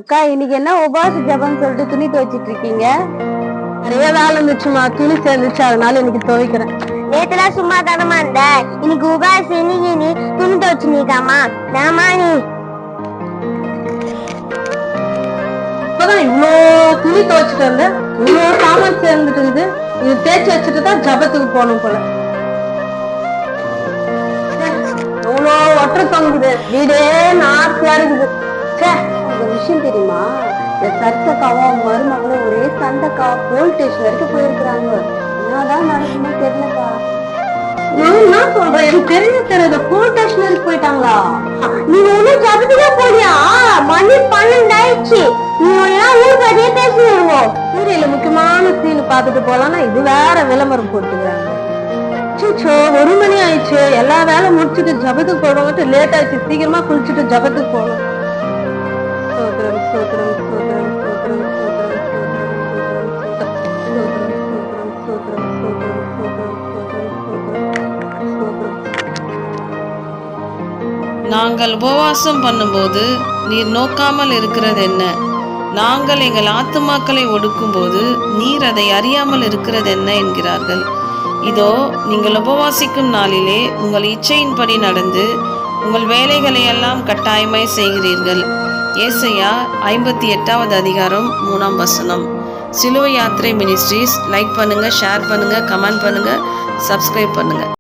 அக்கா இன்னைக்கு என்ன உபவாச ஜபம்னு சொல்லிட்டு துணி துவைச்சிட்டு இருக்கீங்க? நிறைய வேலை இருந்துச்சுமா, துணி சேர்ந்துச்சு, அதனால இன்னைக்கு துவைக்கிறேன். நேத்துலாம் சும்மா தானமா இருந்த, இன்னைக்கு உபவாசம், இன்னைக்கு நீ துணி துவைச்சு நீக்காமா நாமா நீ இப்பதான் இவ்வளோ துணி துவைச்சிட்டு வந்தேன், இவ்வளோ சாமான் சேர்ந்துட்டு இருக்குது. இது தேய்ச்சி வச்சுட்டு தான் ஜபத்துக்கு போகணும் போல. எவ்வளோ ஒற்றை தொங்குது, வீடே நார்த்தியா இருக்குது. ஒரு விஷயம் தெரியுமா? இந்த சர்ச்சக்காவும் மருமகளும் ஒரே சண்டைக்கா, போலீஸ் ஸ்டேஷன் வரைக்கும் போயிருக்கிறாங்க. என்னதான் நடக்குமோ தெரியலக்கா. நான் என்ன சொல்றேன், எனக்கு தெரியாத போலீஸ் ஸ்டேஷன் வரைக்கும் போயிட்டாங்களா? நீ ஒன்னும் ஜபத்துக்கே போறியா? மணி 12 ஆயிடுச்சு. நீ எல்லாம் ஊர் பத்தியே பேசிடுவோம். சீரியல்ல முக்கியமான சீன் பார்த்துட்டு போலாம்னா இது வேற விளம்பரம் போட்டுக்கிறாங்க. சோ 1 மணி ஆயிடுச்சு, எல்லா வேலை முடிச்சுட்டு ஜபத்துக்கு போடுவாங்க. லேட் ஆயிடுச்சு, சீக்கிரமா குளிச்சுட்டு ஜபத்துக்கு போகணும். நாங்கள் உபவாசம் பண்ணும்போது நீர் நோக்காமல் இருக்கிறது என்ன? நாங்கள் எங்கள் ஆத்துமாக்களை ஒடுக்கும்போது நீர் அதை அறியாமல் இருக்கிறது என்ன என்கிறார்கள். இதோ நீங்கள் உபவாசிக்கும் நாளிலே உங்கள் இச்சையின்படி நடந்து உங்கள் வேலைகளை எல்லாம் கட்டாயமாய் செய்கிறீர்கள். ஏசாயா 58வது அதிகாரம் 3ஆம் வசனம். சிலுவை யாத்திரை மினிஸ்ட்ரீஸ் லைக் பண்ணுங்க, ஷேர் பண்ணுங்க, கமெண்ட் பண்ணுங்க, சப்ஸ்கிரைப் பண்ணுங்க.